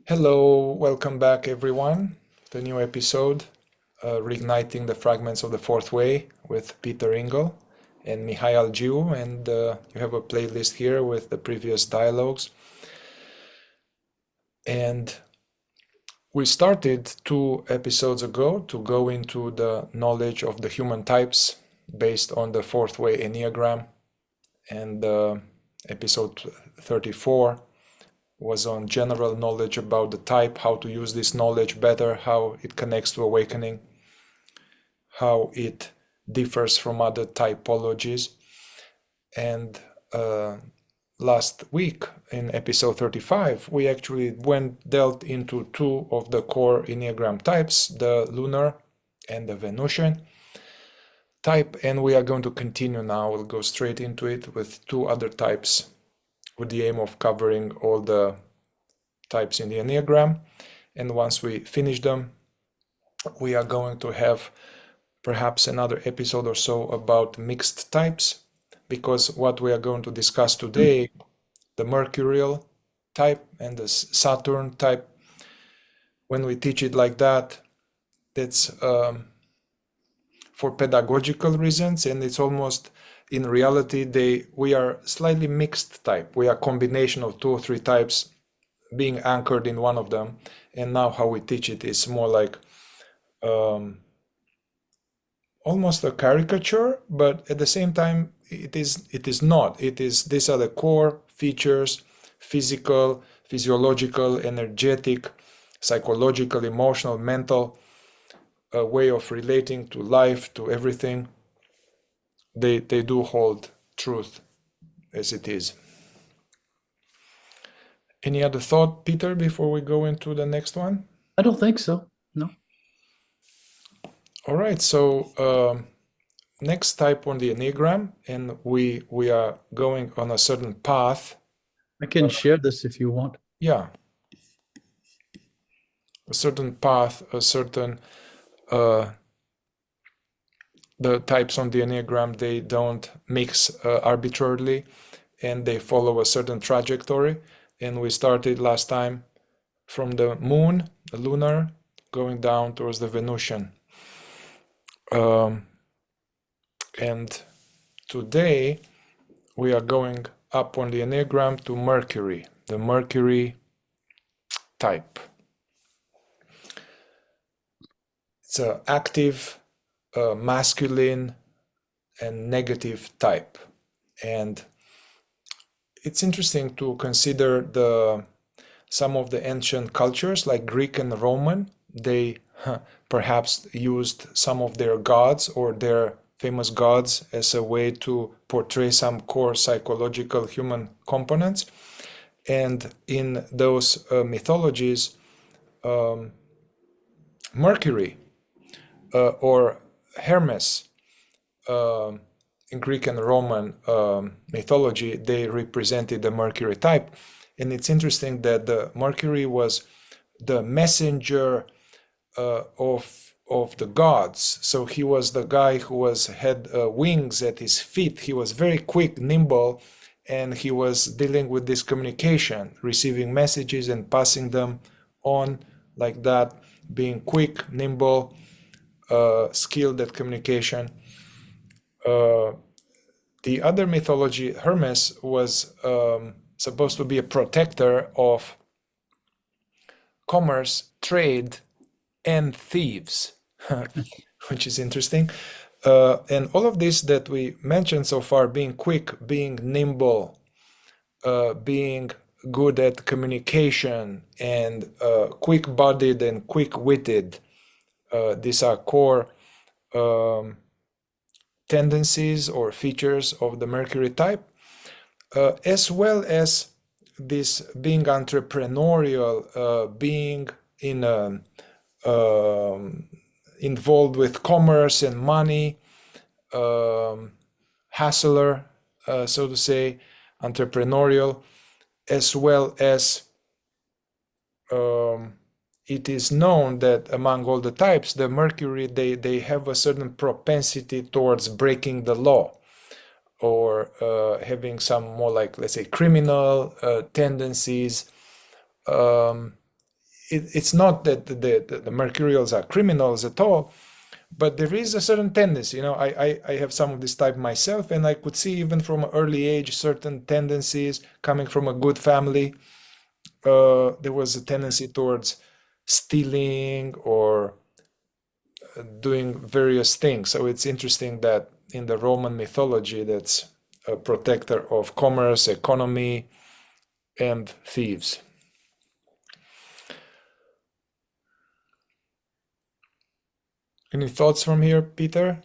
Hello, welcome back everyone. The new episode, Reigniting the Fragments of the Fourth Way with Peter Ingle and Mihai Algiu, and you have a playlist here with the previous dialogues. And we started 2 episodes ago to go into the knowledge of the human types based on the Fourth Way enneagram, and episode 34 was on general knowledge about the type, how to use this knowledge better, how it connects to awakening, how it differs from other typologies. And last week in episode 35, we actually dealt into 2 of the core enneagram types, the lunar and the Venusian type, and we are going to continue now. We'll go straight into it with 2 other types with the aim of covering all the types in the enneagram. And once we finish them, we are going to have perhaps another episode or so about mixed types, because what we are going to discuss today, the mercurial type and the Saturn type, when we teach it like that, it's for pedagogical reasons, and it's almost in reality we are slightly mixed type. We are a combination of 2 or 3 types being anchored in one of them, and now how we teach it is more like almost a caricature, but at the same time it is not. These are the core features: physical, physiological, energetic, psychological, emotional, mental, a way of relating to life, to everything. They do hold truth as it is. Any other thought, Peter, before we go into the next one? I don't think so. No. All right, so next type on the enneagram, and we are going on a certain path. I can share this if you want. Yeah, a certain path, a certain the types on the enneagram, they don't mix arbitrarily, and they follow a certain trajectory. And we started last time from the moon, the lunar, going down towards the Venusian. And today we are going up on the enneagram to Mercury, the Mercury type. It's an active, masculine, and negative type. And it's interesting to consider some of the ancient cultures like Greek and Roman. They perhaps used some of their gods or their famous gods as a way to portray some core psychological human components. And in those mythologies, Mercury or Hermes, in Greek and Roman mythology, they represented the Mercury type. And it's interesting that the Mercury was the messenger of the gods. So he was the guy who had wings at his feet. He was very quick, nimble, and he was dealing with this communication, receiving messages and passing them on like that, being quick, nimble, skilled at communication. The other mythology, Hermes, was supposed to be a protector of commerce, trade, and thieves, which is interesting. And all of this that we mentioned so far, being quick, being nimble, being good at communication, and quick-bodied and quick-witted, these are core tendencies or features of the Mercury type, as well as this being entrepreneurial, being involved with commerce and money, hustler, so to say, entrepreneurial, as well as it is known that among all the types, the Mercury, they have a certain propensity towards breaking the law, or having some more like, let's say, criminal tendencies, it's not that the Mercurials are criminals at all, but there is a certain tendency. I have some of this type myself, and I could see even from an early age certain tendencies coming from a good family. There was a tendency towards stealing or doing various things. So it's interesting that in the Roman mythology, that's a protector of commerce, economy, and thieves. Any thoughts from here, Peter?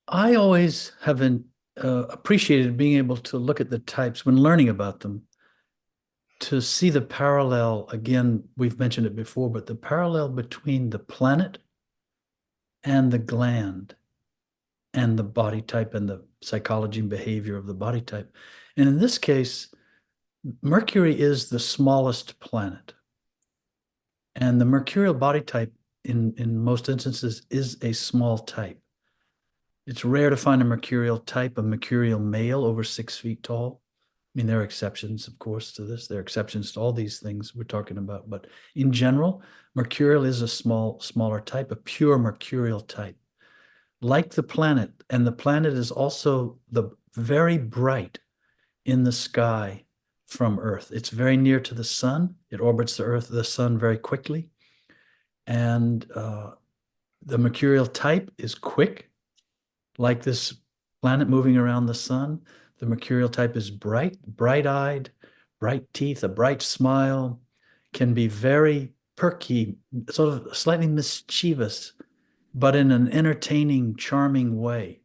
I always have appreciated being able to look at the types when learning about them, to see the parallel. Again, we've mentioned it before, but the parallel between the planet and the gland and the body type and the psychology and behavior of the body type. And in this case, Mercury is the smallest planet. And the mercurial body type, in most instances, is a small type. It's rare to find a mercurial type, a mercurial male over 6 feet tall. I mean, there are exceptions, of course, to this. There are exceptions to all these things we're talking about. But in general, mercurial is a smaller type, a pure mercurial type. Like the planet, and the planet is also very bright in the sky from Earth. It's very near to the sun. It orbits the sun very quickly. And the mercurial type is quick, like this planet moving around the sun. The mercurial type is bright-eyed, bright teeth, a bright smile, can be very perky, sort of slightly mischievous, but in an entertaining, charming way.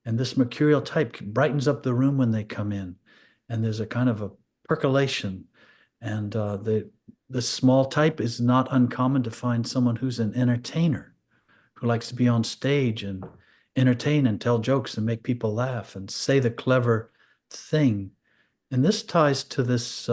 And this mercurial type brightens up the room when they come in. And there's a kind of a percolation. And the small type is not uncommon to find someone who's an entertainer, who likes to be on stage and entertain and tell jokes and make people laugh and say the clever thing. And this ties to this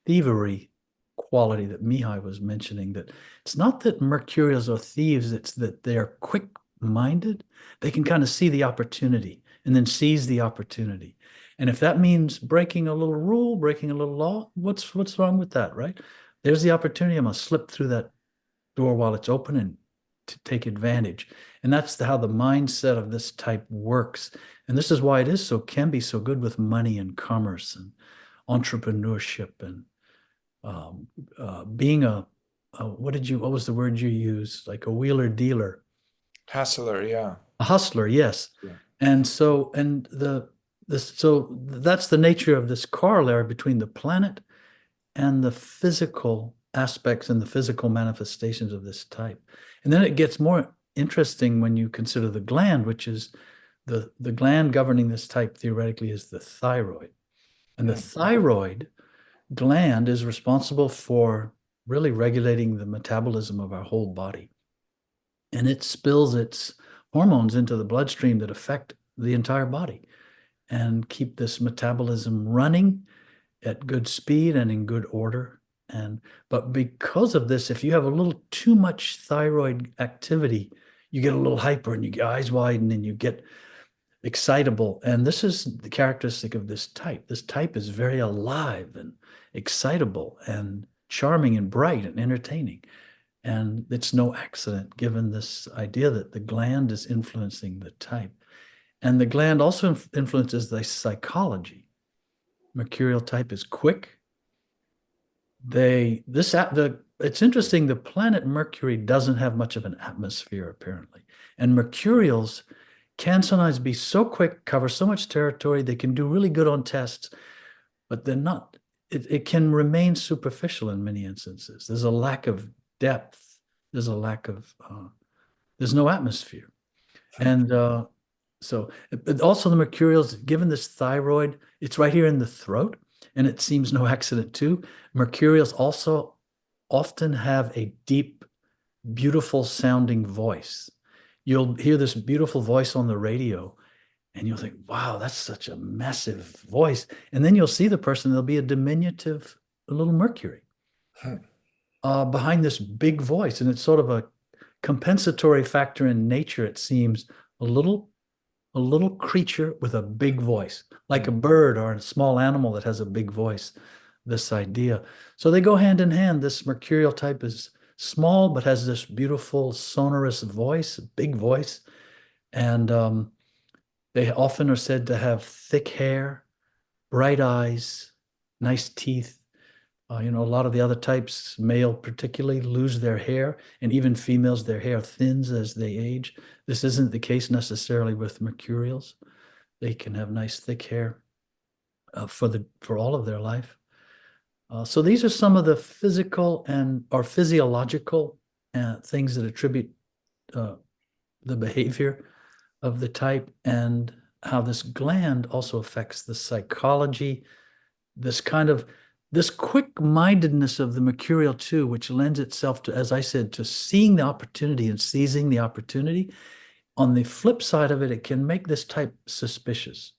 thievery quality that Mihai was mentioning, that it's not that Mercurials are thieves, it's that they're quick-minded. They can kind of see the opportunity and then seize the opportunity. And if that means breaking a little rule, breaking a little law, what's wrong with that, right? There's the opportunity. I'm going to slip through that door while it's open and to take advantage. And that's how the mindset of this type works. And this is why can be so good with money and commerce and entrepreneurship and being what was the word you used? Like a wheeler dealer. Hustler, yeah. A hustler, yes. Yeah. And so, so that's the nature of this corollary between the planet and the physical aspects and the physical manifestations of this type. And then it gets more interesting when you consider the gland, which is the gland governing this type theoretically is the thyroid. And the thyroid gland is responsible for really regulating the metabolism of our whole body. And it spills its hormones into the bloodstream that affect the entire body and keep this metabolism running at good speed and in good order. But because of this, if you have a little too much thyroid activity, you get a little hyper and your eyes widen and you get excitable. And this is the characteristic of this type. This type is very alive and excitable and charming and bright and entertaining. And it's no accident, given this idea that the gland is influencing the type. And the gland also influences the psychology. Mercurial type is quick. It's interesting, the planet Mercury doesn't have much of an atmosphere, apparently. And Mercurials can sometimes be so quick, cover so much territory, they can do really good on tests, but they're not, it can remain superficial in many instances. There's a lack of depth. There's a lack of, there's no atmosphere. And so, but also the Mercurials, given this thyroid, it's right here in the throat, and it seems no accident too. Mercurials also often have a deep, beautiful sounding voice. You'll hear this beautiful voice on the radio, and you'll think, wow, that's such a massive voice. And then you'll see the person, there'll be a diminutive little Mercury behind this big voice. And it's sort of a compensatory factor in nature, it seems, a little a little creature with a big voice, like a Mm. bird or a small animal that has a big voice, this idea. So they go hand in hand. This mercurial type is small, but has this beautiful sonorous voice, big voice. And they often are said to have thick hair, bright eyes, nice teeth. A lot of the other types, male particularly, lose their hair, and even females, their hair thins as they age. This isn't the case necessarily with mercurials. They can have nice thick hair for all of their life. So these are some of the physical and or physiological things that attribute uh, the behavior of the type, and how this gland also affects the psychology, this kind of this quick-mindedness of the mercurial too, which lends itself to, as I said, to seeing the opportunity and seizing the opportunity. On the flip side of it, it can make this type suspicious.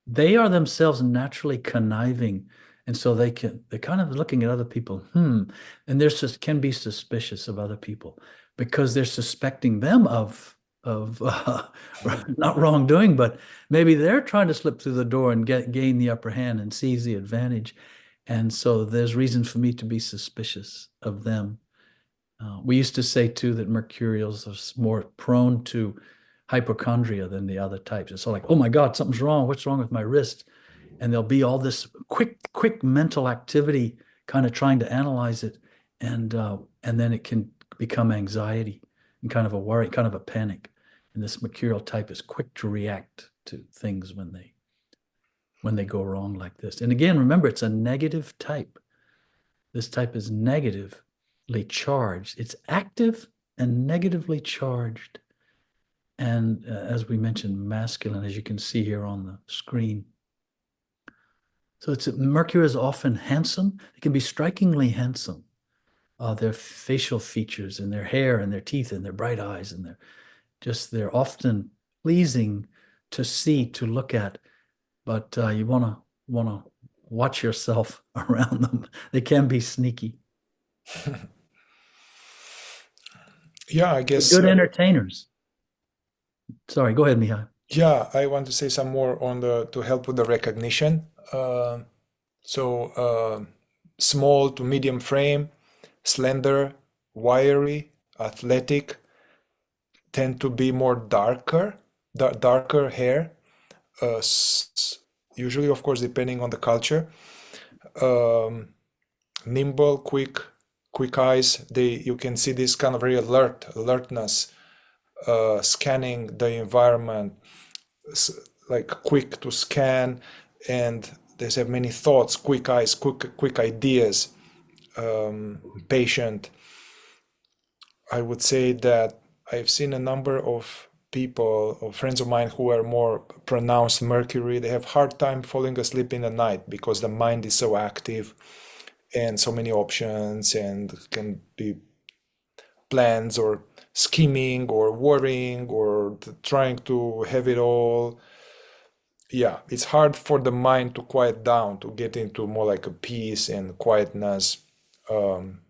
They are themselves naturally conniving, and so they're kind of looking at other people, and they're just can be suspicious of other people because they're suspecting them of not wrongdoing, but maybe they're trying to slip through the door and gain the upper hand and seize the advantage. And so there's reason for me to be suspicious of them. We used to say too that Mercurials are more prone to hypochondria than the other types. It's all like, oh my God, something's wrong. What's wrong with my wrist? And there'll be all this quick mental activity, kind of trying to analyze it, and then it can become anxiety and kind of a worry, kind of a panic. And this mercurial type is quick to react to things when they go wrong like this. And again, remember, it's a negative type. This type is negatively charged. It's active and negatively charged. And as we mentioned, masculine, as you can see here on the screen. So Mercury is often handsome. It can be strikingly handsome. Their facial features and their hair and their teeth and their bright eyes and they're often pleasing to see, to look at. But you wanna watch yourself around them. They can be sneaky. Yeah, I They're guess. good entertainers. Sorry, go ahead, Mihai. Yeah, I want to say some more on the to help with the recognition. So small to medium frame, slender, wiry, athletic, tend to be more darker hair. Usually, of course, depending on the culture. Um, Nimble, quick eyes. You can see this kind of very alertness, scanning the environment, like quick to scan, and they have many thoughts, quick eyes, quick ideas, patient. I would say that I've seen a number of people or friends of mine who are more pronounced Mercury. They have hard time falling asleep in the night because the mind is so active and so many options, and can be plans or scheming or worrying or trying to have it all. Yeah, it's hard for the mind to quiet down, to get into more like a peace and quietness. Um,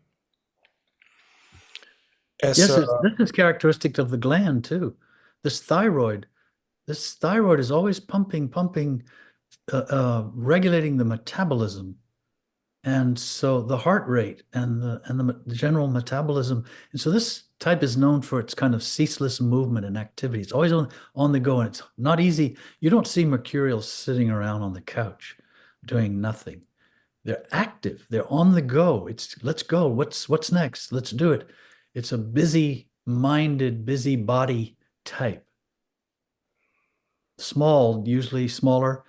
as Yes, this is characteristic of the gland too. This thyroid, this thyroid is always pumping, regulating the metabolism, and so the heart rate and the general metabolism. And so this type is known for its kind of ceaseless movement and activity. It's always on the go, and it's not easy. You don't see mercurials sitting around on the couch doing nothing. They're active. They're on the go. It's let's go. What's next? Let's do it. It's a busy-minded, busy-body type. Small, usually smaller,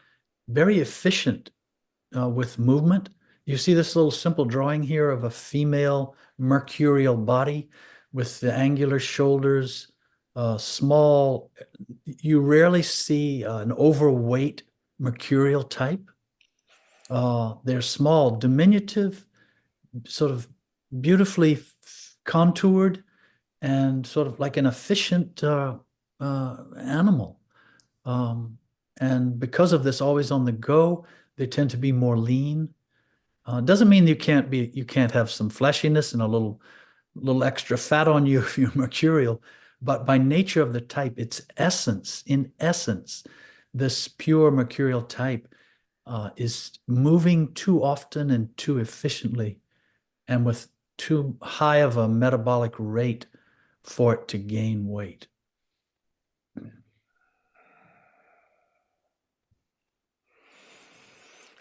very efficient with movement. You see this little simple drawing here of a female mercurial body with the angular shoulders, small. You rarely see an overweight mercurial type. They're small, diminutive, sort of beautifully contoured, and sort of like an efficient animal. And because of this, always on the go, they tend to be more lean. Doesn't mean you can't have some fleshiness and a little extra fat on you if you're mercurial, but by nature of the type, its essence, in essence, this pure mercurial type is moving too often and too efficiently and with too high of a metabolic rate for it to gain weight.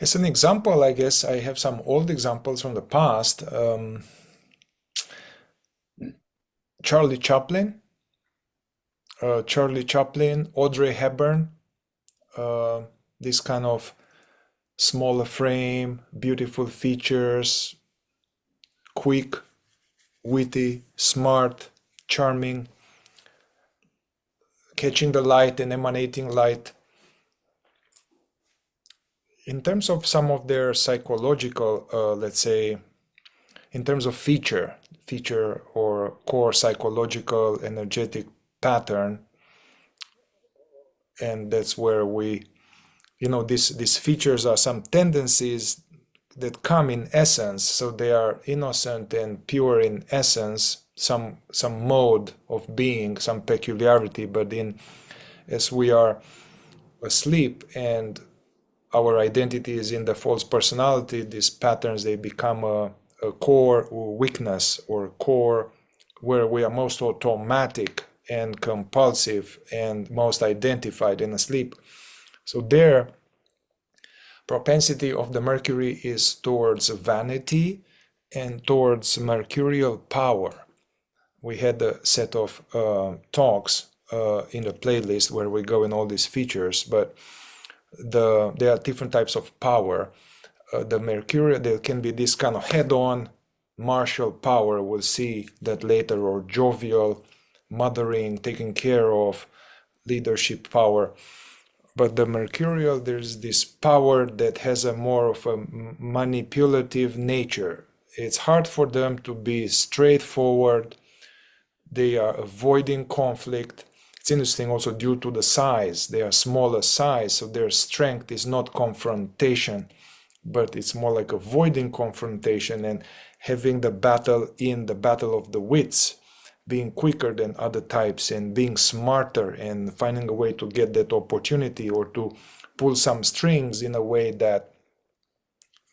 As an example, I guess I have some old examples from the past. Charlie Chaplin, Audrey Hepburn, this kind of smaller frame, beautiful features, quick, witty, smart, charming, catching the light and emanating light. In terms of some of their psychological, let's say, in terms of feature or core psychological energetic pattern, and that's where we, these features are some tendencies that come in essence, so they are innocent and pure in essence, some mode of being, some peculiarity, but as we are asleep and our identity is in the false personality, these patterns, they become a core weakness or core where we are most automatic and compulsive and most identified in sleep. So their propensity of the Mercury is towards vanity and towards mercurial power. We had a set of talks in the playlist where we go in all these features, but there are different types of power. The Mercury, there can be this kind of head-on martial power, we'll see that later, or jovial, mothering, taking care of, leadership power. But the mercurial, there's this power that has a more of a manipulative nature. It's hard for them to be straightforward. They are avoiding conflict. It's interesting also due to the size. They are smaller size, so their strength is not confrontation, but it's more like avoiding confrontation and having the battle in the battle of the wits, being quicker than other types and being smarter and finding a way to get that opportunity or to pull some strings in a way that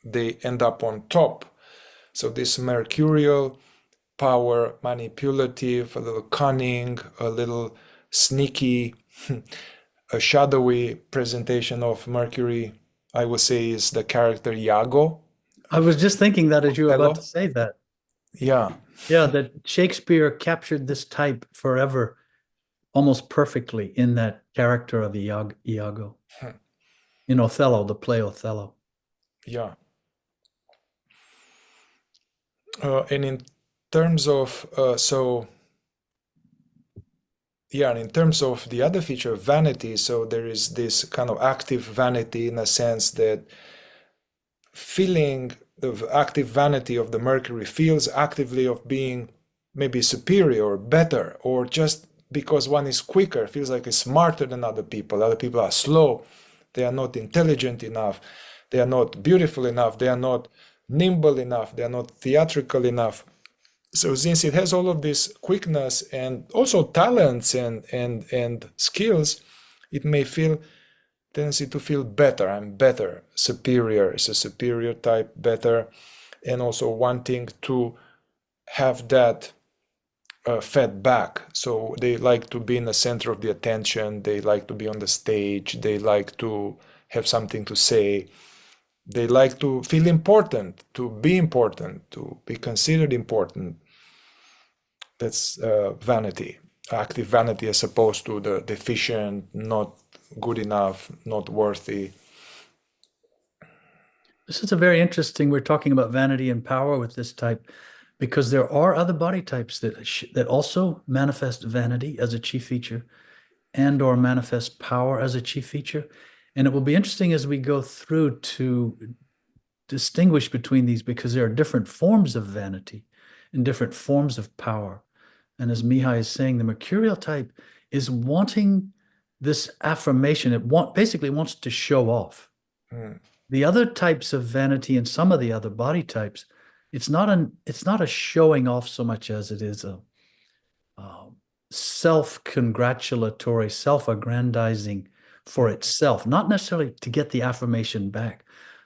they end up on top. So this mercurial power, manipulative, a little cunning, a little sneaky, a shadowy presentation of Mercury, I would say, is the character Iago. I was just thinking that as you were about to say that. Yeah. Yeah, that Shakespeare captured this type forever, almost perfectly in that character of Iago. In Othello, the play Othello. Yeah. And in terms of, and in terms of the other feature, vanity, so there is this kind of active vanity in a sense that feeling the active vanity of the Mercury feels actively of being maybe superior or better, or just because one is quicker, feels like it's smarter than other people. Other people are slow, they are not intelligent enough, they are not beautiful enough, they are not nimble enough, they are not theatrical enough. So since it has all of this quickness and also talents and skills, it may feel tendency to feel better. I'm better, superior. It's a superior type, better, and also wanting to have that fed back. So they like to be in the center of the attention. They like to be on the stage. They like to have something to say. They like to feel important, to be considered important. That's vanity, active vanity, as opposed to the deficient, not good enough, not worthy. This is a very interesting, we're talking about vanity and power with this type, because there are other body types that also manifest vanity as a chief feature and or manifest power as a chief feature. And it will be interesting as we go through to distinguish between these, because there are different forms of vanity and different forms of power. And as Mihai is saying, the mercurial type is wanting this affirmation. It basically wants to show off. The other types of vanity and some of the other body types, it's not a showing off so much as it is self-congratulatory, self-aggrandizing for itself, not necessarily to get the affirmation back.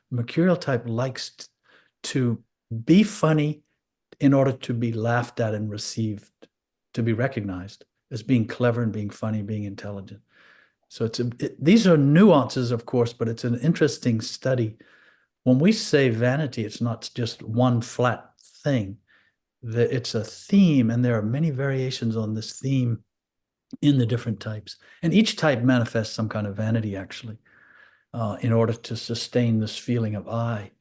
Mercurial type likes to be funny in order to be laughed at and received, to be recognized as being clever and being funny, being intelligent. So these are nuances, of course, but it's an interesting study. When we say vanity, it's not just one flat thing. It's a theme, and there are many variations on this theme in the different types. And each type manifests some kind of vanity, actually, in order to sustain this feeling of I.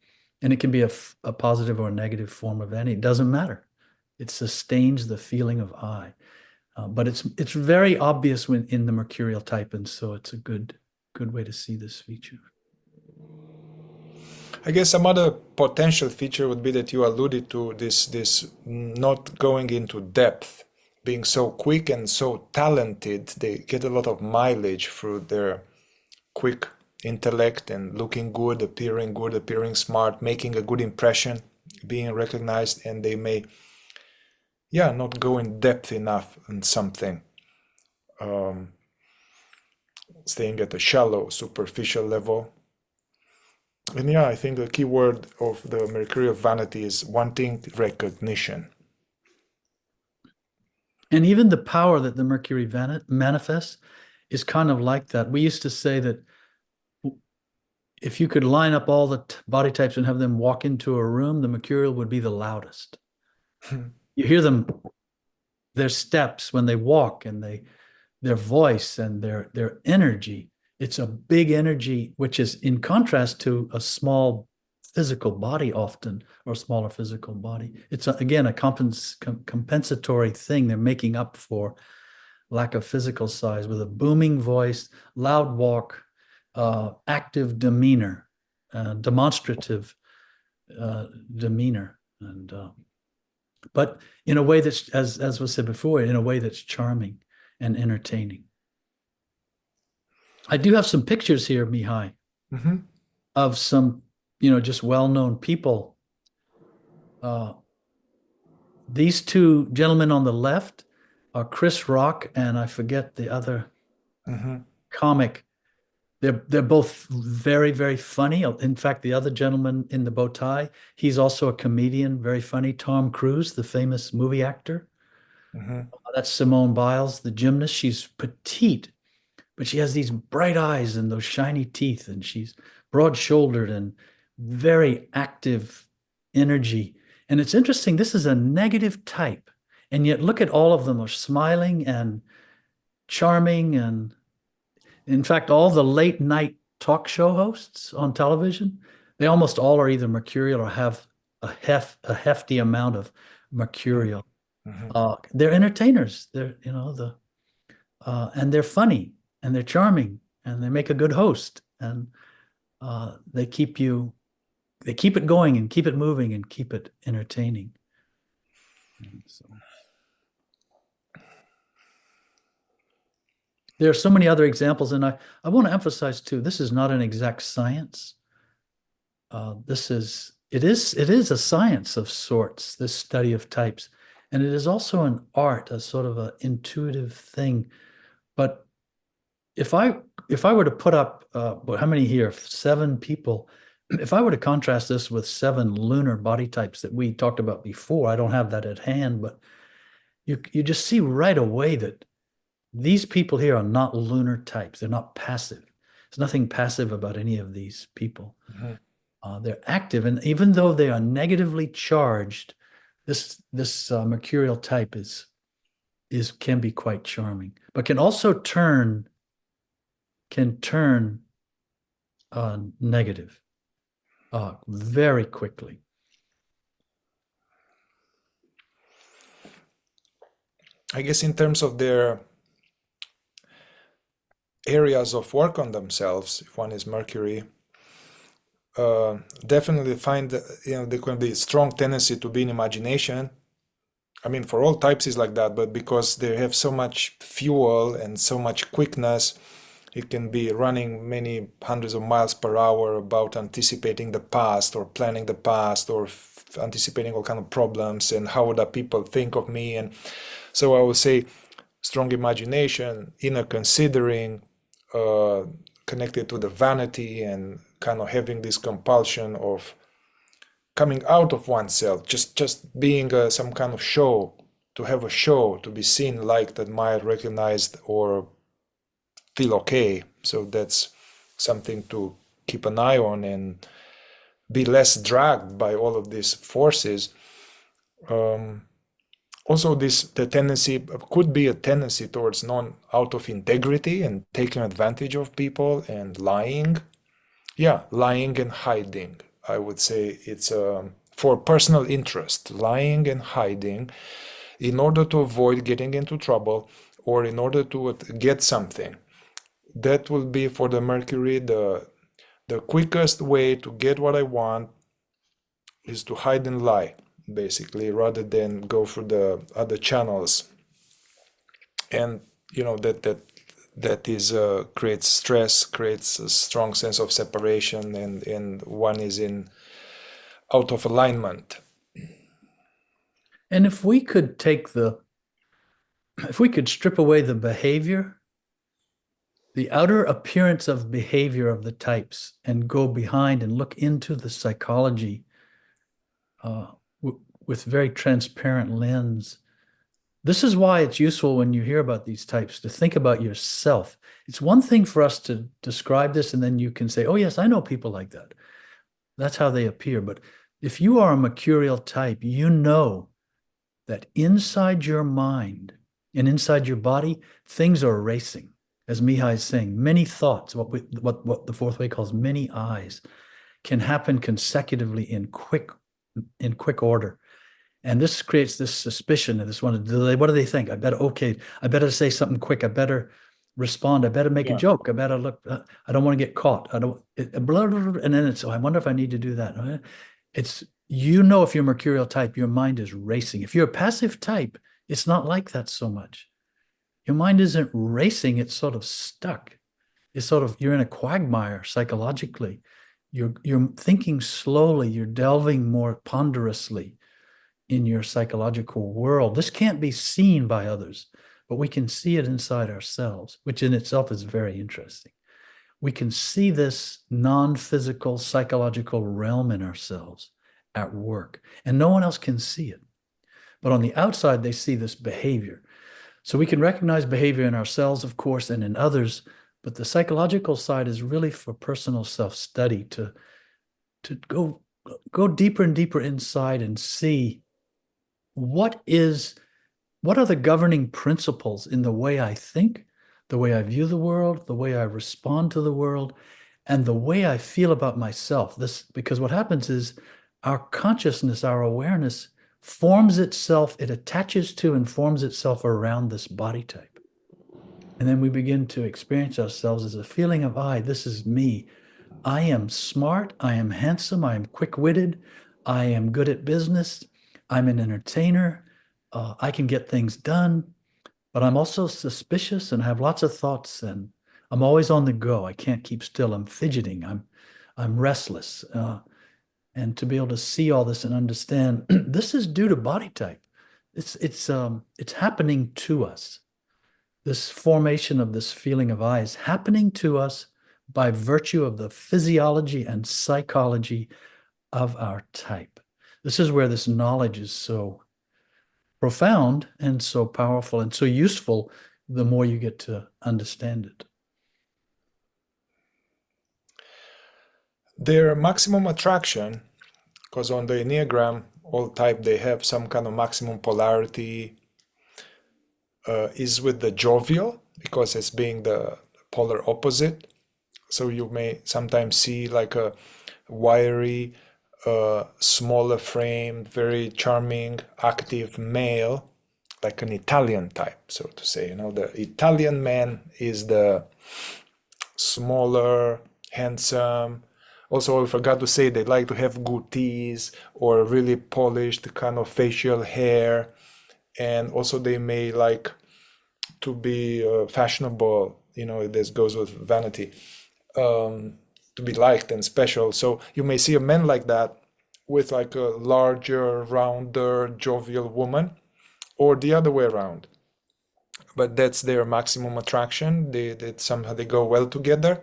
And it can be a positive or a negative form of vanity. It doesn't matter. It sustains the feeling of I. But it's very obvious when in the mercurial type, and so it's a good way to see this feature. I guess some other potential feature would be that you alluded to this not going into depth, being so quick and so talented. They get a lot of mileage through their quick intellect and looking good, appearing smart, making a good impression, being recognized, and they may, yeah, not go in depth enough in something, staying at a shallow, superficial level. And yeah, I think the key word of the mercurial vanity is wanting recognition. And even the power that the Mercury manifests is kind of like that. We used to say that if you could line up all the body types and have them walk into a room, the mercurial would be the loudest. You hear them, their steps when they walk, and their voice and their energy. It's a big energy, which is in contrast to a small physical body often, or a smaller physical body. It's again a compensatory thing. They're making up for lack of physical size with a booming voice, loud walk, active demeanor, demonstrative demeanor, and but in a way that's, as was said before, in a way that's charming and entertaining. I do have some pictures here, Mihai, of some, just well-known people. These two gentlemen on the left are Chris Rock and I forget the other comic. They're both very, very funny. In fact, the other gentleman in the bow tie, he's also a comedian, very funny. Tom Cruise, the famous movie actor. That's Simone Biles, the gymnast. She's petite, but she has these bright eyes and those shiny teeth, and she's broad-shouldered and very active energy. And it's interesting, this is a negative type, and yet look at all of them are smiling and charming. And in fact, all the late night talk show hosts on television, they almost all are either mercurial or have a hefty amount of mercurial. They're entertainers. They're, and they're funny and they're charming and they make a good host, and they keep it going and keep it moving and keep it entertaining. And so there are so many other examples, and I want to emphasize too, this is not an exact science. It is a science of sorts, this study of types, and it is also an art, a sort of an intuitive thing. But if I were to put up, how many here? 7 people. If I were to contrast this with 7 lunar body types that we talked about before, I don't have that at hand, but you just see right away that these people here are not lunar types. They're not passive. There's nothing passive about any of these people. They're active, and even though they are negatively charged, this mercurial type can be quite charming, but can also turn negative very quickly. I guess in terms of their areas of work on themselves, if one is Mercury, definitely find there can be a strong tendency to be in imagination. I mean, for all types is like that, but because they have so much fuel and so much quickness, it can be running many hundreds of miles per hour about anticipating the past or planning the past or anticipating all kind of problems and how would the people think of me. And so I would say strong imagination, inner considering, connected to the vanity and kind of having this compulsion of coming out of oneself, just being some kind of show, to have a show, to be seen, liked, admired, recognized, or feel okay. So that's something to keep an eye on and be less dragged by all of these forces. Also, the tendency could be a tendency towards out of integrity and taking advantage of people and lying. Yeah, lying and hiding. I would say it's for personal interest, lying and hiding in order to avoid getting into trouble or in order to get something. That will be for the Mercury the quickest way to get what I want is to hide and lie, basically, rather than go through the other channels. And that is creates stress, creates a strong sense of separation, and one is in out of alignment. And if we could strip away the behavior, the outer appearance of behavior of the types, and go behind and look into the psychology with very transparent lens. This is why it's useful when you hear about these types to think about yourself. It's one thing for us to describe this and then you can say, oh yes, I know people like that. That's how they appear. But if you are a mercurial type, you know that inside your mind and inside your body, things are racing. As Mihai is saying, many thoughts, what the fourth way calls many eyes, can happen consecutively in quick order. And this creates this suspicion and this one delay. What do they think? I better say something quick. I better respond. I better make a joke. I better look. I don't want to get caught. And then it's, I wonder if I need to do that. It's, if you're mercurial type, your mind is racing. If you're a passive type, it's not like that so much. Your mind isn't racing. It's sort of stuck. It's sort of, you're in a quagmire psychologically. You're thinking slowly. You're delving more ponderously in your psychological world. This can't be seen by others, but we can see it inside ourselves, which in itself is very interesting. We can see this non-physical psychological realm in ourselves at work, and no one else can see it. But on the outside, they see this behavior. So we can recognize behavior in ourselves, of course, and in others, but the psychological side is really for personal self-study, to go deeper and deeper inside and see what are the governing principles in the way I think, the way I view the world, the way I respond to the world, and the way I feel about myself. Because what happens is our consciousness, our awareness forms itself, it attaches to and forms itself around this body type. And then we begin to experience ourselves as a feeling of this is me. I am smart, I am handsome, I am quick-witted, I am good at business, I'm an entertainer, I can get things done, but I'm also suspicious and I have lots of thoughts and I'm always on the go. I can't keep still. I'm fidgeting. I'm restless. And to be able to see all this and understand this is due to body type. It's happening to us. This formation of this feeling of I is happening to us by virtue of the physiology and psychology of our type. This is where this knowledge is so profound and so powerful and so useful the more you get to understand it. Their maximum attraction, because on the enneagram, all type, they have some kind of maximum polarity, is with the jovial, because it's being the polar opposite. So you may sometimes see like a wiry, smaller frame, very charming, active male, like an Italian type, so to say. The Italian man is the smaller, handsome. Also, I forgot to say they like to have goatees or really polished kind of facial hair. And also they may like to be fashionable, this goes with vanity. To be liked and special. So you may see a man like that with like a larger, rounder, jovial woman, or the other way around. but that's their maximum attraction. They somehow they go well together.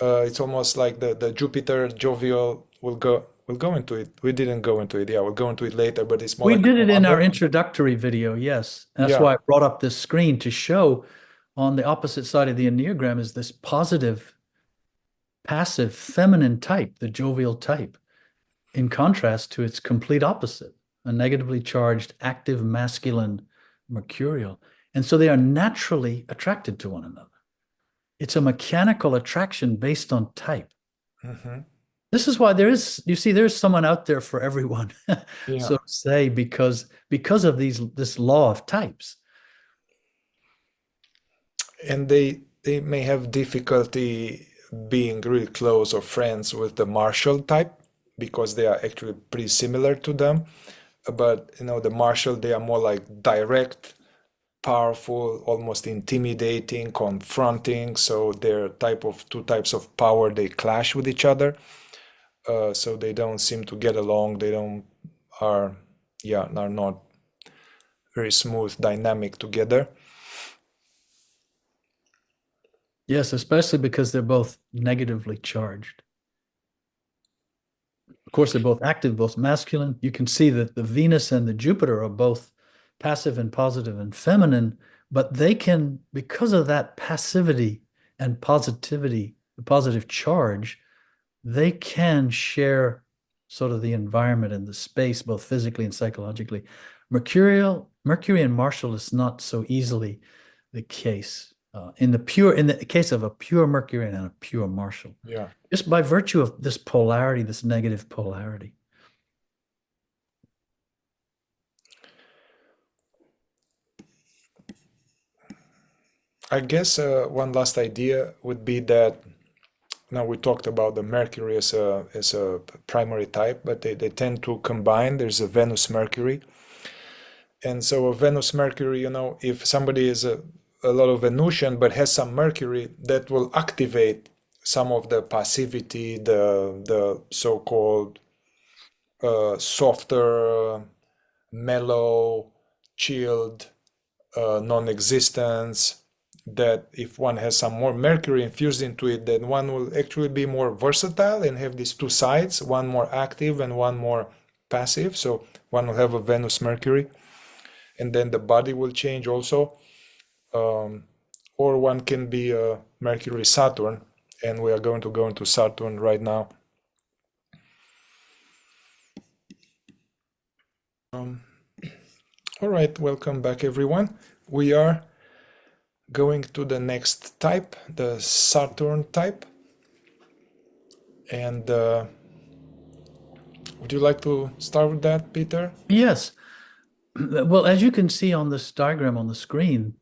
It's almost like the Jupiter jovial we'll go into it. We didn't go into it. Yeah, we'll go into it later, but it's more We like did a it in our mother. introductory video, yes. That's Yeah. why I brought up this screen to show on the opposite side of the enneagram is this positive, passive, feminine type, the jovial type, in contrast to its complete opposite, a negatively charged, active, masculine, mercurial. And so they are naturally attracted to one another. It's a mechanical attraction based on type. Hmm. This is why there is, you see, there's someone out there for everyone, Yeah. so to say, because of this law of types. And they may have difficulty being really close or friends with the martial type because they are actually pretty similar to them. But the martial, they are more like direct, powerful, almost intimidating, confronting. So their two types of power, they clash with each other. So they don't seem to get along. They don't are yeah are not very smooth dynamic together. Yes, especially because they're both negatively charged. Of course, they're both active, both masculine. You can see that the Venus and the Jupiter are both passive and positive and feminine, but they can, because of that passivity and positivity, the positive charge, they can share sort of the environment and the space, both physically and psychologically. Mercury and Martial is not so easily the case. In the case of a pure Mercury and a pure Martial, Yeah. just by virtue of this polarity, this negative polarity. I guess one last idea would be that now we talked about the Mercury as a primary type, but they tend to combine. There's a Venus Mercury. And so a Venus Mercury, if somebody is a lot of Venusian but has some Mercury, that will activate some of the passivity, the so-called softer, mellow, chilled non-existence, that if one has some more Mercury infused into it, then one will actually be more versatile and have these two sides, one more active and one more passive. So one will have a Venus Mercury, and then the body will change also. Or one can be a Mercury Saturn, and we are going to go into Saturn right now. All right, welcome back everyone. We are going to the next type, the Saturn type. And would you like to start with that, Peter? Yes. Well, as you can see on this diagram on the screen,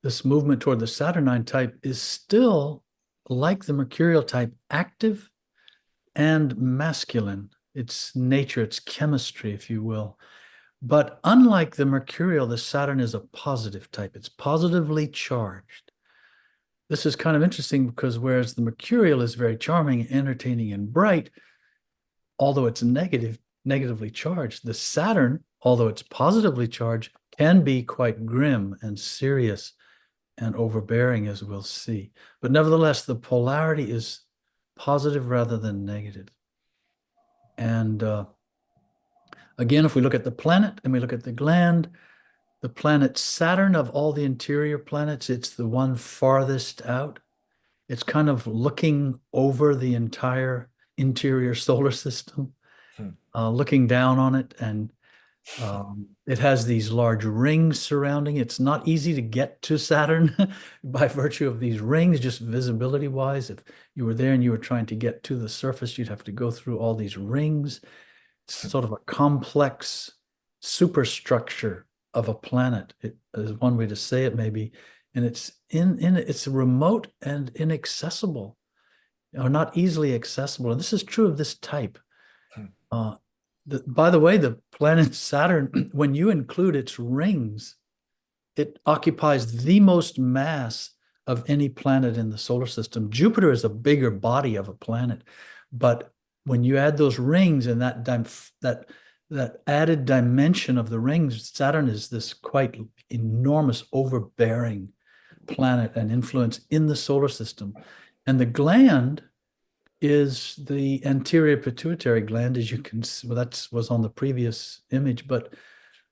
this movement toward the Saturnine type is still like the Mercurial type, active and masculine. Its nature, its chemistry, if you will. But unlike the Mercurial, the Saturn is a positive type. It's positively charged. This is kind of interesting because whereas the Mercurial is very charming, entertaining, and bright, although it's negatively charged, the Saturn, although it's positively charged, can be quite grim and serious and overbearing, as we'll see. But nevertheless, the polarity is positive rather than negative. And again, if we look at the planet and we look at the gland, the planet Saturn, of all the interior planets, it's the one farthest out. It's kind of looking over the entire interior solar system, looking down on it. And it has these large rings surrounding it. It's not easy to get to Saturn by virtue of these rings, just visibility wise. If you were there and you were trying to get to the surface, you'd have to go through all these rings. It's sort of a complex superstructure of a planet. It is one way to say it, maybe. And it's remote and inaccessible, or not easily accessible. And this is true of this type. By the way, the planet Saturn, when you include its rings, it occupies the most mass of any planet in the solar system. Jupiter is a bigger body of a planet, but when you add those rings and that that added dimension of the rings. Saturn is this quite enormous, overbearing planet and influence in the solar system. And the gland is the anterior pituitary gland, as you can see. Well, that was on the previous image, but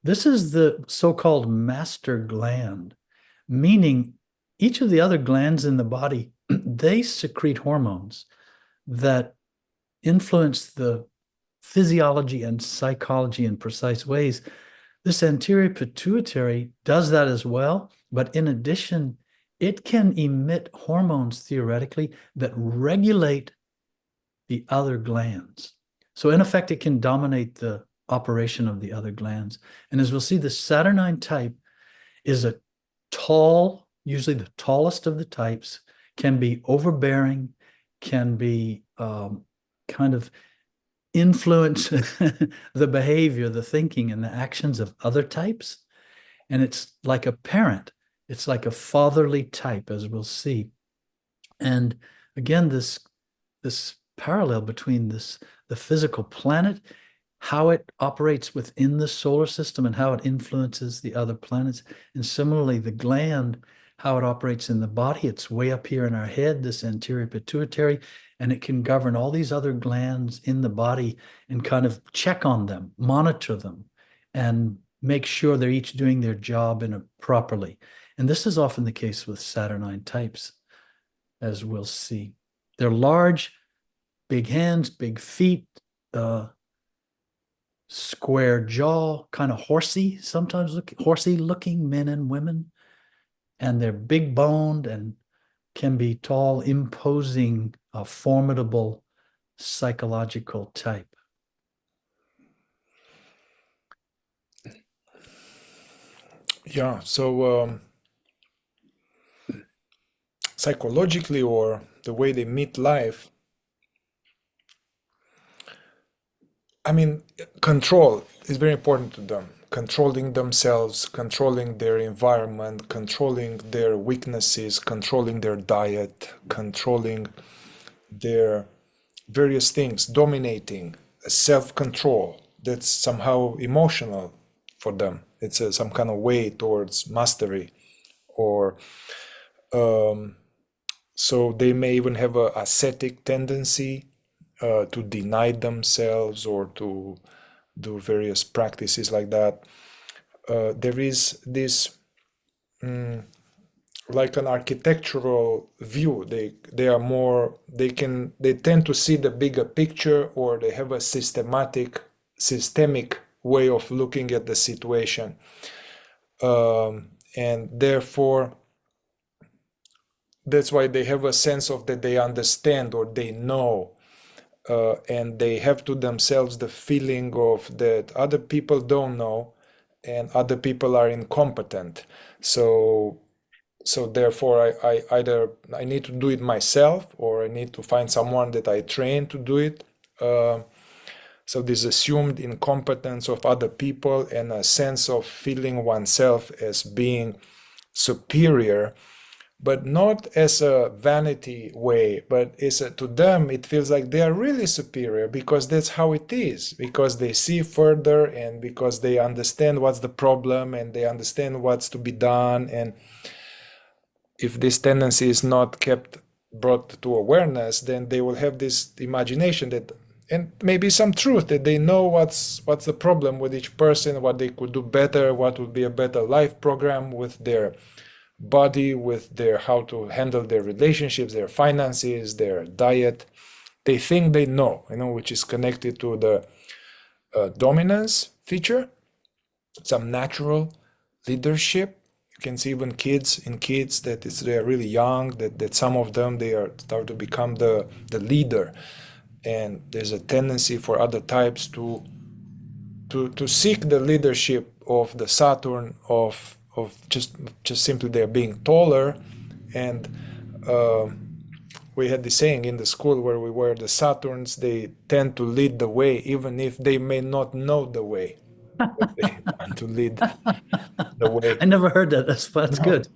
this is the so-called master gland, meaning each of the other glands in the body, they secrete hormones that influence the physiology and psychology in precise ways. This anterior pituitary does that as well, but in addition, it can emit hormones theoretically that regulate the other glands. So in effect, it can dominate the operation of the other glands. And as we'll see, the Saturnine type is a tall, usually the tallest of the types, can be overbearing, can be kind of influence the behavior, the thinking, and the actions of other types. And it's like a parent. It's like a fatherly type, as we'll see. And again, this parallel between the physical planet, how it operates within the solar system and how it influences the other planets. And similarly, the gland, how it operates in the body. It's way up here in our head, this anterior pituitary, and it can govern all these other glands in the body and kind of check on them, monitor them, and make sure they're each doing their job properly. And this is often the case with Saturnine types, as we'll see. They're large, big hands, big feet, square jaw, kind of horsey, sometimes horsey looking men and women. And they're big boned and can be tall, imposing, formidable psychological type. Yeah, so psychologically, or the way they meet life, I mean, control is very important to them. Controlling themselves, controlling their environment, controlling their weaknesses, controlling their diet, controlling their various things, dominating, self-control. That's somehow emotional for them. It's some kind of way towards mastery, or so they may even have a ascetic tendency to deny themselves or to do various practices like that. There is this like an architectural view. They are more, they tend to see the bigger picture, or they have a systemic way of looking at the situation, and therefore that's why they have a sense of that they understand or they know, and they have to themselves the feeling of that other people don't know and other people are incompetent. So therefore I either I need to do it myself, or I need to find someone that I train to do it. So this assumed incompetence of other people and a sense of feeling oneself as being superior, but not as a vanity way, but to them it feels like they are really superior because that's how it is, because they see further and because they understand what's the problem and they understand what's to be done. And if this tendency is not brought to awareness, then they will have this imagination that, and maybe some truth, that they know what's the problem with each person, what they could do better, what would be a better life program with their body, with their how to handle their relationships, their finances, their diet. They think they know, which is connected to the dominance feature, some natural leadership. You can see even in kids that they're really young, that some of them they are start to become the leader, and there's a tendency for other types to seek the leadership of the Saturn, of just simply they're being taller. And we had the saying in the school where we were, the Saturns, they tend to lead the way even if they may not know the way, but they want to lead the way. I never heard that. That's good.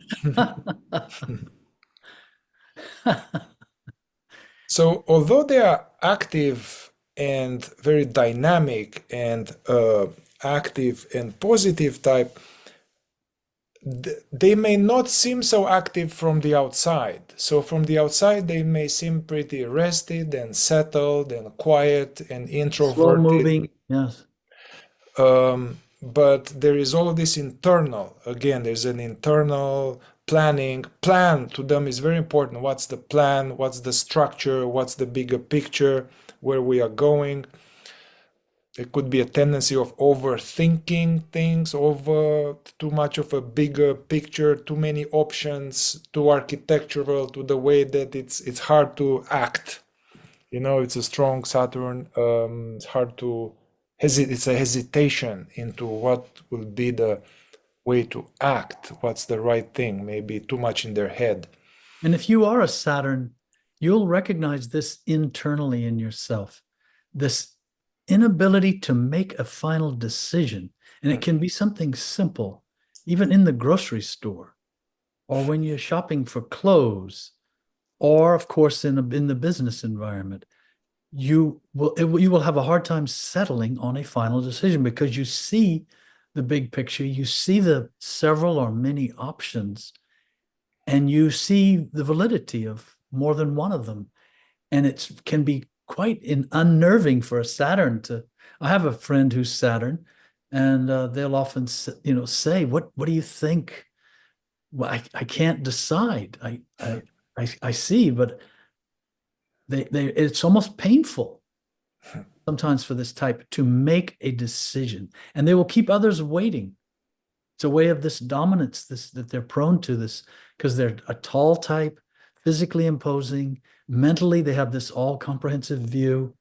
So although they are active and very dynamic and active and positive type, they may not seem so active from the outside. So from the outside, they may seem pretty rested and settled and quiet and Slow introverted. moving. Yes. But there is all of this internal. Again, there's an internal planning. Plan to them is very important. What's the plan? What's the structure? What's the bigger picture? Where we are going? There could be a tendency of overthinking things, over too much of a bigger picture, too many options, too architectural, to the way that it's hard to act. You know, it's a strong Saturn. It's hard to hesitate. It's a hesitation into what will be the way to act. What's the right thing? Maybe too much in their head. And if you are a Saturn, you'll recognize this internally in yourself, this inability to make a final decision. And it can be something simple, even in the grocery store, or when you're shopping for clothes, or of course in the business environment. You will have a hard time settling on a final decision because you see the big picture, you see the several or many options, and you see the validity of more than one of them. And it can be quite unnerving for a Saturn to. I have a friend who's Saturn, and they'll often say, "What do you think?" Well, I can't decide. I see, but they it's almost painful sometimes for this type to make a decision, and they will keep others waiting. It's a way of this dominance, this that they're prone to this because they're a tall type, physically imposing. Mentally, they have this all-comprehensive view,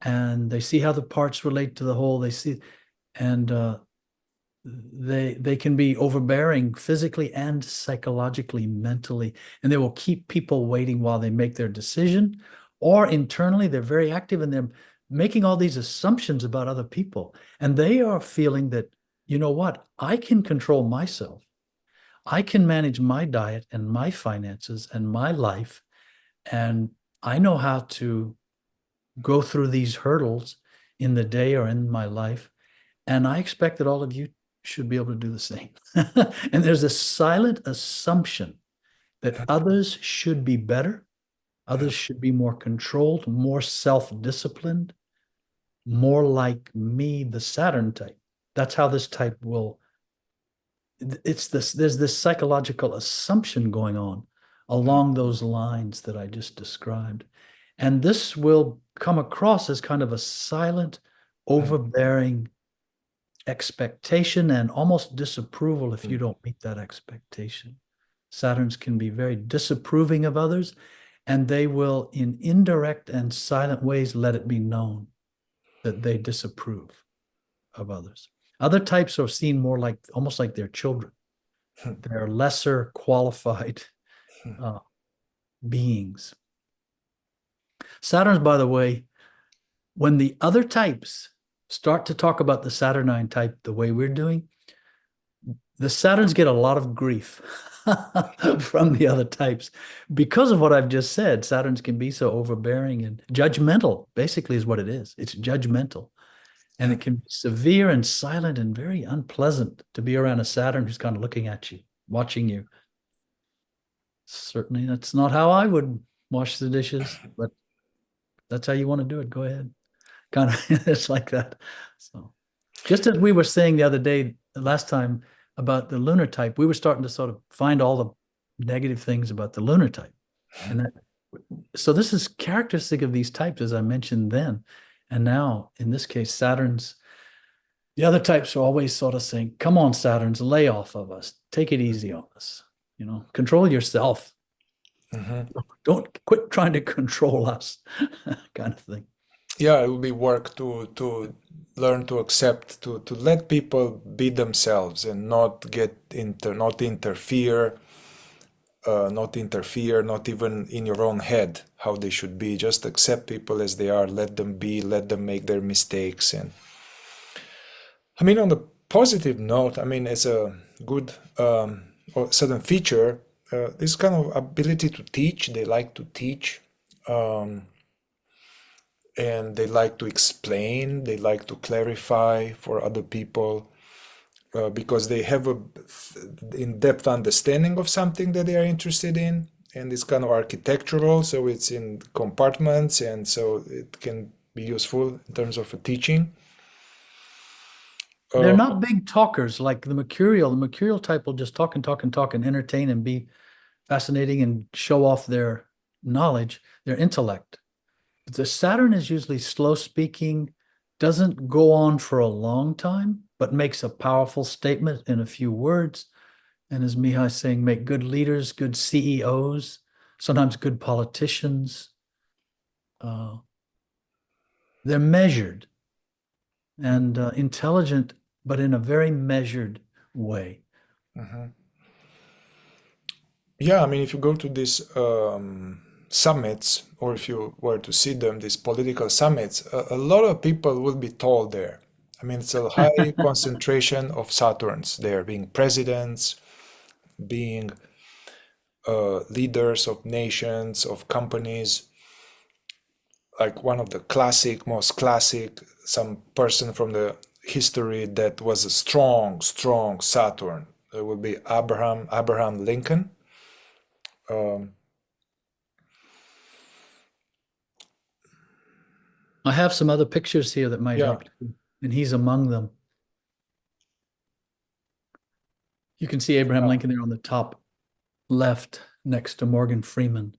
and they see how the parts relate to the whole. They see, and they can be overbearing physically and psychologically, mentally, and they will keep people waiting while they make their decision. Or internally, they're very active and they're making all these assumptions about other people, and they are feeling that, you know what, I can control myself. I can manage my diet and my finances and my life, and I know how to go through these hurdles in the day or in my life. And I expect that all of you should be able to do the same. And there's a silent assumption that others should be better, others should be more controlled, more self-disciplined, more like me, the Saturn type. That's how this type will. There's this psychological assumption going on along those lines that I just described. And this will come across as kind of a silent, overbearing expectation and almost disapproval if you don't meet that expectation. Saturns can be very disapproving of others, and they will, in indirect and silent ways, let it be known that they disapprove of others. Other types are seen more like almost like their children. They're lesser qualified beings. Saturns, by the way, when the other types start to talk about the Saturnine type the way we're doing, the Saturns get a lot of grief from the other types because of what I've just said. Saturns can be so overbearing and judgmental, basically, is what it is. It's judgmental. And it can be severe and silent and very unpleasant to be around a Saturn who's kind of looking at you, watching you. Certainly, that's not how I would wash the dishes, but that's how you want to do it. Go ahead. Kind of, it's like that. So, just as we were saying the other day, the last time about the lunar type, we were starting to sort of find all the negative things about the lunar type. And that, so this is characteristic of these types, as I mentioned then. And now, in this case, Saturn's, the other types are always sort of saying, come on, Saturns, lay off of us. Take it easy on us. Control yourself. Don't quit trying to control us, kind of thing. Yeah, it will be work to learn to accept, to let people be themselves and not interfere, not even in your own head how they should be. Just accept people as they are, let them be, let them make their mistakes. And I mean, on the positive note, I mean, it's a good or certain feature, this kind of ability to teach. They like to teach. and they like to explain, they like to clarify for other people, because they have a in-depth understanding of something that they are interested in, and it's kind of architectural, so it's in compartments, and so it can be useful in terms of teaching. They're Uh, not big talkers like the mercurial. The mercurial type will just talk and talk and talk and entertain and be fascinating and show off their knowledge, their intellect. The Saturn is usually slow speaking, doesn't go on for a long time, but makes a powerful statement in a few words. And as Mihai is saying, make good leaders, good CEOs, sometimes good politicians. Uh, they're measured and intelligent, but in a very measured way. mhm. Yeah, I mean, if you go to these summits, or if you were to see them, these political summits, a lot of people will be told there. I mean, it's a high concentration of Saturns there, being presidents, being leaders of nations, of companies, like one of the most classic, some person from the history that was a strong Saturn. It would be Abraham Lincoln. Um, I have some other pictures here that might yeah, help you, and he's among them. You can see Abraham Lincoln there on the top left next to Morgan Freeman.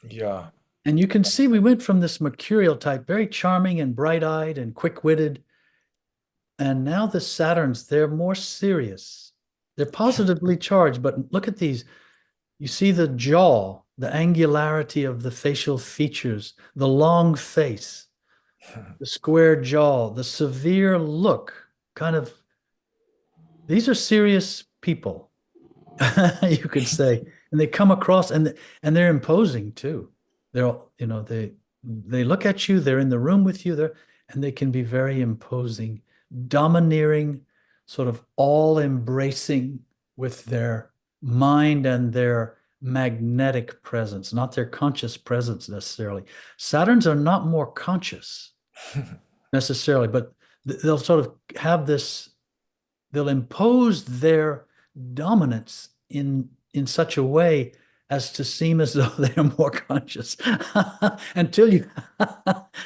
yeah. And you can see we went from this mercurial type, very charming and bright-eyed and quick-witted. And now the Saturns, they're more serious. They're positively charged, but look at these. You see the jaw, the angularity of the facial features, the long face, the square jaw, the severe look. Kind of, these are serious people, you could say. And they come across and they're imposing too. They're all, they look at you, they're in the room with you, and they can be very imposing, domineering, sort of all embracing with their mind and their magnetic presence, not their conscious presence necessarily. Saturns are not more conscious necessarily, but they'll sort of have this, they'll impose their dominance in such a way as to seem as though they are more conscious until you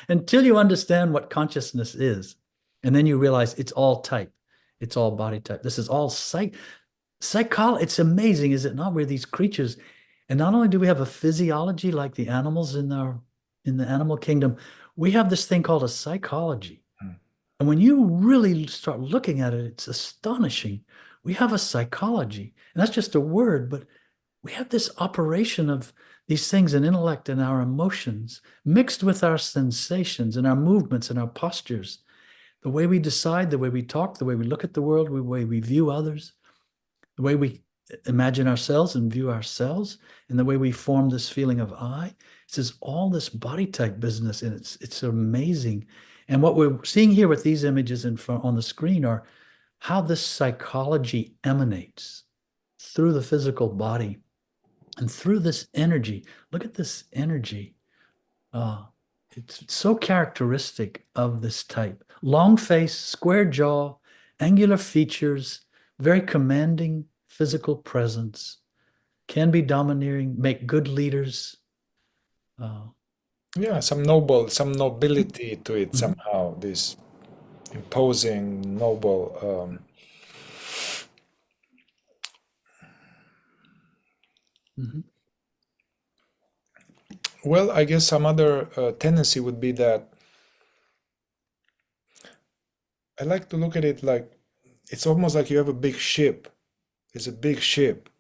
until you understand what consciousness is, and then you realize it's all type, it's all body type. This is all psychology. It's amazing, is it not? We're these creatures, and not only do we have a physiology like the animals in the animal kingdom, we have this thing called a psychology. And when you really start looking at it, it's astonishing. We have a psychology, and that's just a word, but we have this operation of these things in intellect and our emotions mixed with our sensations and our movements and our postures, the way we decide, the way we talk, the way we look at the world, the way we view others, the way we imagine ourselves and view ourselves, and the way we form this feeling of I. This is all this body type business, and it's amazing. And what we're seeing here with these images in front on the screen are how this psychology emanates through the physical body and through this energy. Look at this energy. It's so characteristic of this type. Long face, square jaw, angular features, very commanding physical presence, can be domineering, make good leaders. Uh, Yeah, some nobility to it mhm, somehow. This imposing, noble. mhm. Well, I guess some other tendency would be that I like to look at it like it's almost like you have a big ship. It's a big ship,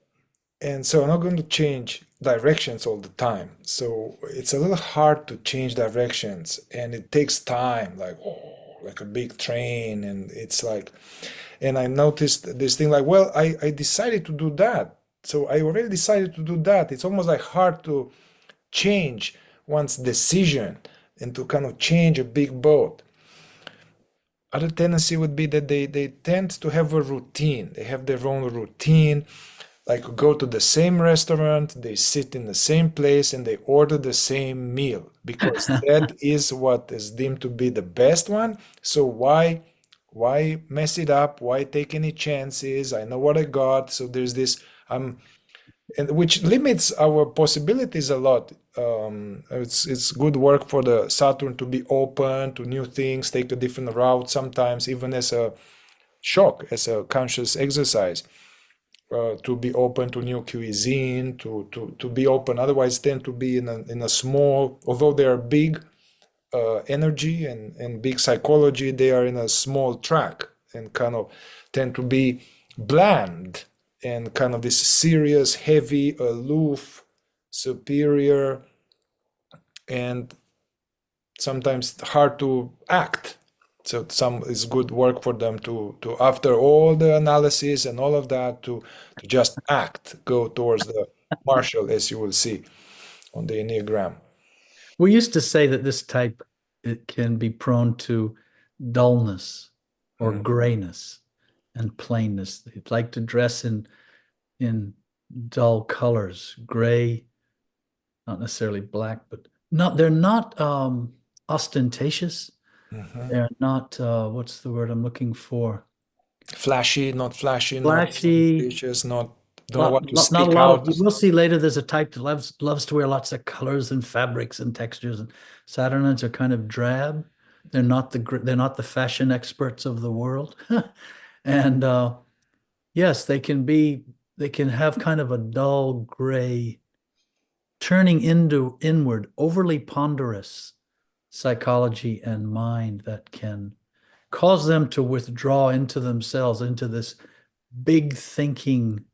and so I'm not going to change directions all the time. So it's a little hard to change directions, and it takes time, like like a big train, and it's like, and I noticed this thing like, well, I decided to do that. So I already decided to do that. It's almost like hard to change one's decision and to kind of change a big boat. Other tendency would be that they tend to have a routine. They have their own routine. like go to the same restaurant, they sit in the same place, and they order the same meal because that is what is deemed to be the best one. So why mess it up? Why take any chances? I know what I got. So there's this and which limits our possibilities a lot. It's good work for the Saturn to be open to new things, take a different route sometimes, even as a shock, as a conscious exercise. To be open to new cuisine, to be open. Otherwise, tend to be in a small, although they are big energy and big psychology, they are in a small track and kind of tend to be bland and kind of this serious, heavy, aloof, superior, and sometimes hard to act. So some is good work for them to after all the analysis and all of that to just act, go towards the martial, as you will see on the enneagram. We used to say that this type, it can be prone to dullness or Mm. grayness and plainness. They'd like to dress in dull colors, gray, not necessarily black, but they're not ostentatious. Mhm. They're not what's the word I'm looking for? Flashy, not Flashy. ambitious, not don't want to Not a stick lot of, out. you will see later there's a type that loves to wear lots of colors and fabrics and textures, and Saturnites are kind of drab. They're not the fashion experts of the world. And yes, they can have kind of a dull gray turning into inward, overly ponderous psychology and mind that can cause them to withdraw into themselves, into this big thinking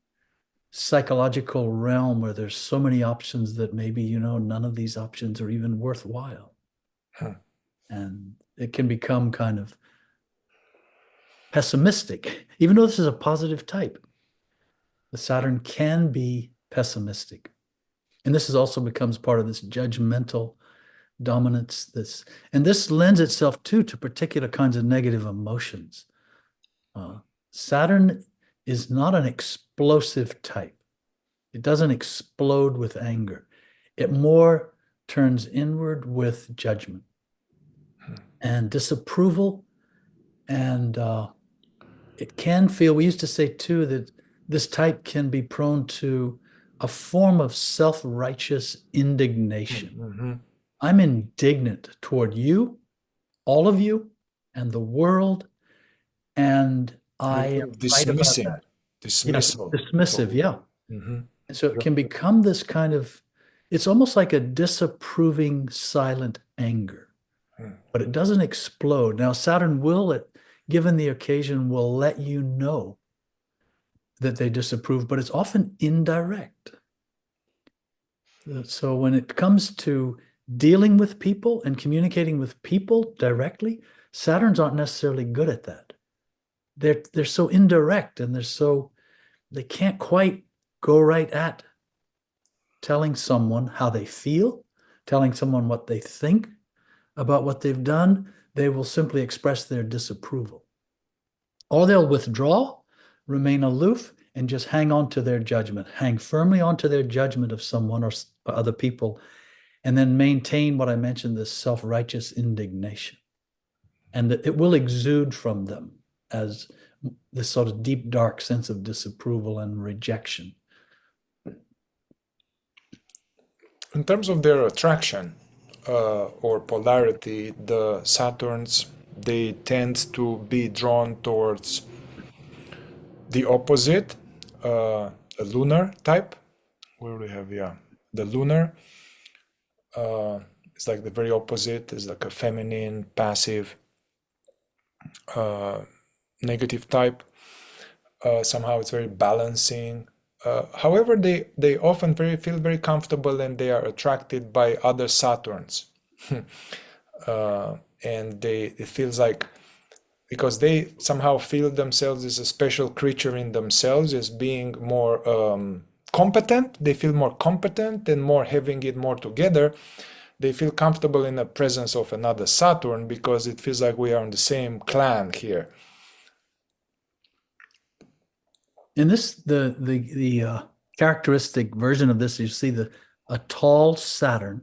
psychological realm where there's so many options that maybe, none of these options are even worthwhile. Hmm. And it can become kind of pessimistic, even though this is a positive type. The Saturn can be pessimistic. And this is also becomes part of this judgmental dominance. And this lends itself too to particular kinds of negative emotions. Uh, Saturn is not an explosive type. It doesn't explode with anger. It more turns inward with judgment and disapproval. And it can feel, we used to say too, that this type can be prone to a form of self-righteous indignation. Mhm. I'm indignant toward you, all of you, and the world, and I You're am kind of right about dismissing, that. Yes, dismissal. dismissive, yeah. Mhm. And so it Yeah. can become this kind of, it's almost like a disapproving silent anger, Hmm. but it doesn't explode. Now, Saturn given the occasion, will let you know that they disapprove, but it's often indirect. So when it comes to dealing with people and communicating with people directly, Saturns aren't necessarily good at that. They're so indirect and they can't quite go right at telling someone how they feel, telling someone what they think about what they've done. They will simply express their disapproval. Or they'll withdraw, remain aloof, and just hang on to their judgment, hang firmly onto their judgment of someone or other people, and then maintain what I mentioned, this self-righteous indignation. And that it will exude from them as this sort of deep, dark sense of disapproval and rejection. In terms of their attraction or polarity, the Saturns they tend to be drawn towards the opposite, a lunar type. Where do we have, yeah, the lunar. It's like the very opposite. It's like a feminine, passive, negative type. Somehow it's very balancing. However, they often feel very comfortable and they are attracted by other Saturns. And it feels like because they somehow feel themselves as a special creature in themselves as being more competent. They feel more competent and more having it more together. They feel comfortable in the presence of another Saturn because it feels like we are in the same clan here. In this, the characteristic version of this, you see a tall Saturn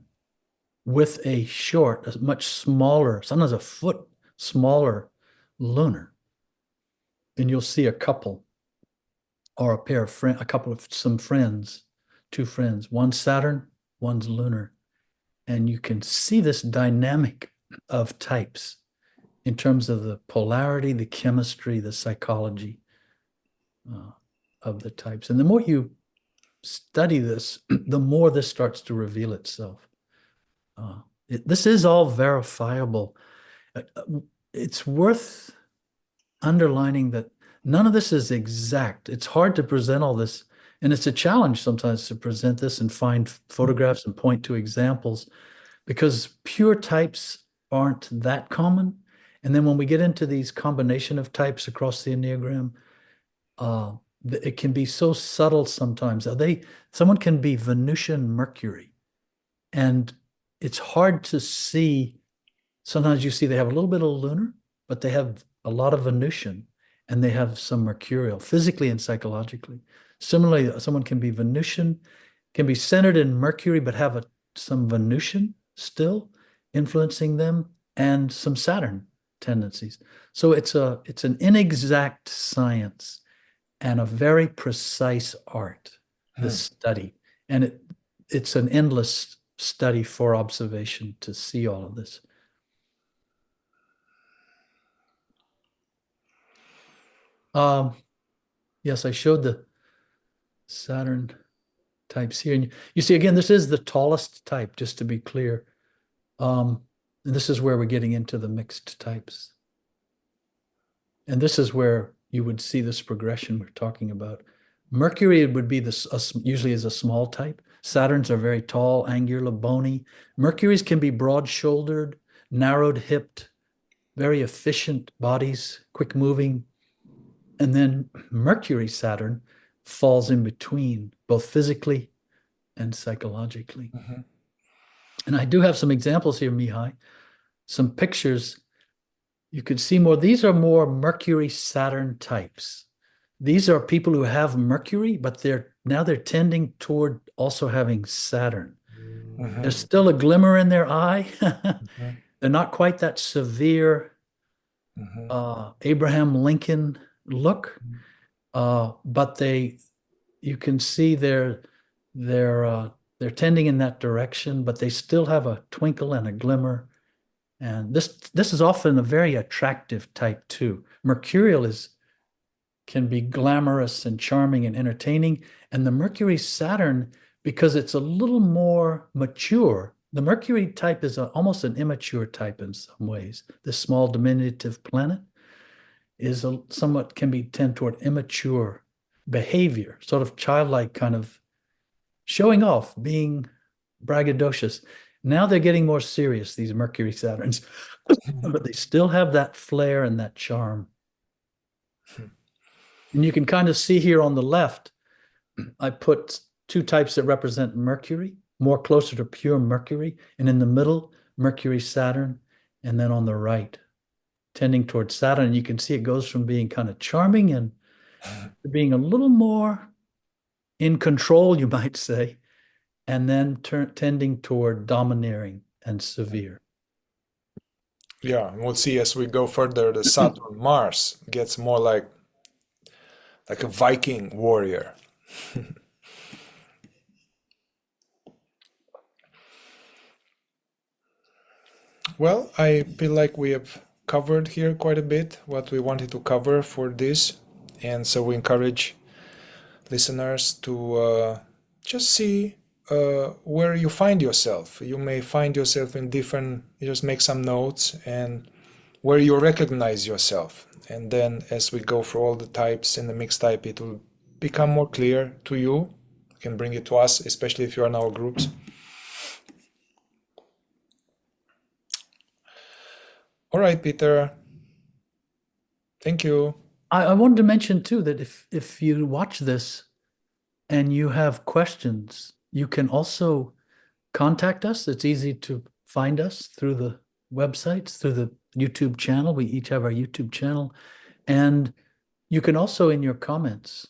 with a short, a much smaller, sometimes a foot smaller lunar. And you'll see a couple or a pair of friends, a couple of some friends, two friends, one Saturn, one's lunar. And you can see this dynamic of types in terms of the polarity, the chemistry, the psychology uh, of the types. And the more you study this, the more this starts to reveal itself. This is all verifiable. It's worth underlining that none of this is exact. It's hard to present all this, and it's a challenge sometimes to present this and find photographs and point to examples because pure types aren't that common. And then when we get into these combination of types across the Enneagram, it can be so subtle sometimes. Someone can be Venusian Mercury, and it's hard to see. Sometimes you see they have a little bit of lunar, but they have a lot of Venusian, and they have some mercurial, physically and psychologically. Similarly, someone can be Venusian, can be centered in Mercury, but have some Venusian still influencing them, and some Saturn tendencies. So it's an inexact science and a very precise art, the study. And it's an endless study for observation to see all of this. Yes, I showed the Saturn types here. And you see, again, this is the tallest type, just to be clear. And this is where we're getting into the mixed types. And this is where you would see this progression we're talking about. Mercury would be usually is a small type. Saturns are very tall, angular, bony. Mercury's can be broad-shouldered, narrowed-hipped, very efficient bodies, quick-moving. And then Mercury Saturn falls in between, both physically and psychologically. Mm-hmm. And I do have some examples here, Mihai, some pictures. You could see more. These are more Mercury Saturn types. These are people who have Mercury, but they're tending toward also having Saturn. Mm-hmm. There's still a glimmer in their eye. Mm-hmm. They're not quite that severe Abraham Lincoln look, but you can see they're tending in that direction, but they still have a twinkle and a glimmer. And this is often a very attractive type too. Mercurial can be glamorous and charming and entertaining. And the Mercury Saturn, because it's a little more mature, the Mercury type is almost an immature type in some ways. This small diminutive planet is somewhat can be tend toward immature behavior, sort of childlike kind of showing off, being braggadocious. Now they're getting more serious, these Mercury Saturns, but they still have that flair and that charm. And you can kind of see here on the left, I put two types that represent Mercury, more closer to pure Mercury, and in the middle, Mercury Saturn, and then on the right, tending towards Saturn. And you can see it goes from being kind of charming and to being a little more in control, you might say, and then tending toward domineering and severe. Yeah, we'll see as we go further, the Saturn Mars gets more like a Viking warrior. Well, I feel like we have covered here quite a bit what we wanted to cover for this, and so we encourage listeners to just see where you find yourself. You may find yourself in different, you just make some notes and where you recognize yourself. And then as we go through all the types in the mixed type, it will become more clear to you. You can bring it to us, especially if you are in our groups. All right, Peter. Thank you. I wanted to mention too that if you watch this and you have questions, you can also contact us. It's easy to find us through the websites, through the YouTube channel. We each have our YouTube channel. And you can also, in your comments,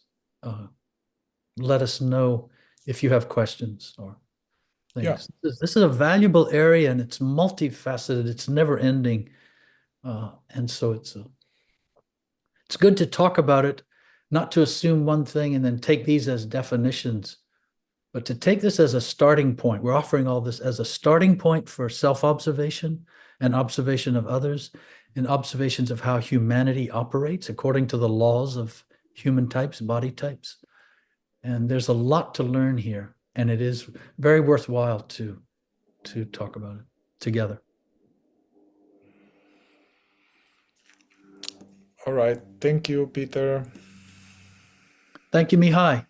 let us know if you have questions or Yeah. things. This is a valuable area, and it's multifaceted. It's never ending. And so it's good to talk about it, not to assume one thing and then take these as definitions, but to take this as a starting point. We're offering all this as a starting point for self-observation and observation of others, and observations of how humanity operates according to the laws of human types, body types. And there's a lot to learn here, and it is very worthwhile to talk about it together. All right. Thank you, Peter. Thank you, Mihai.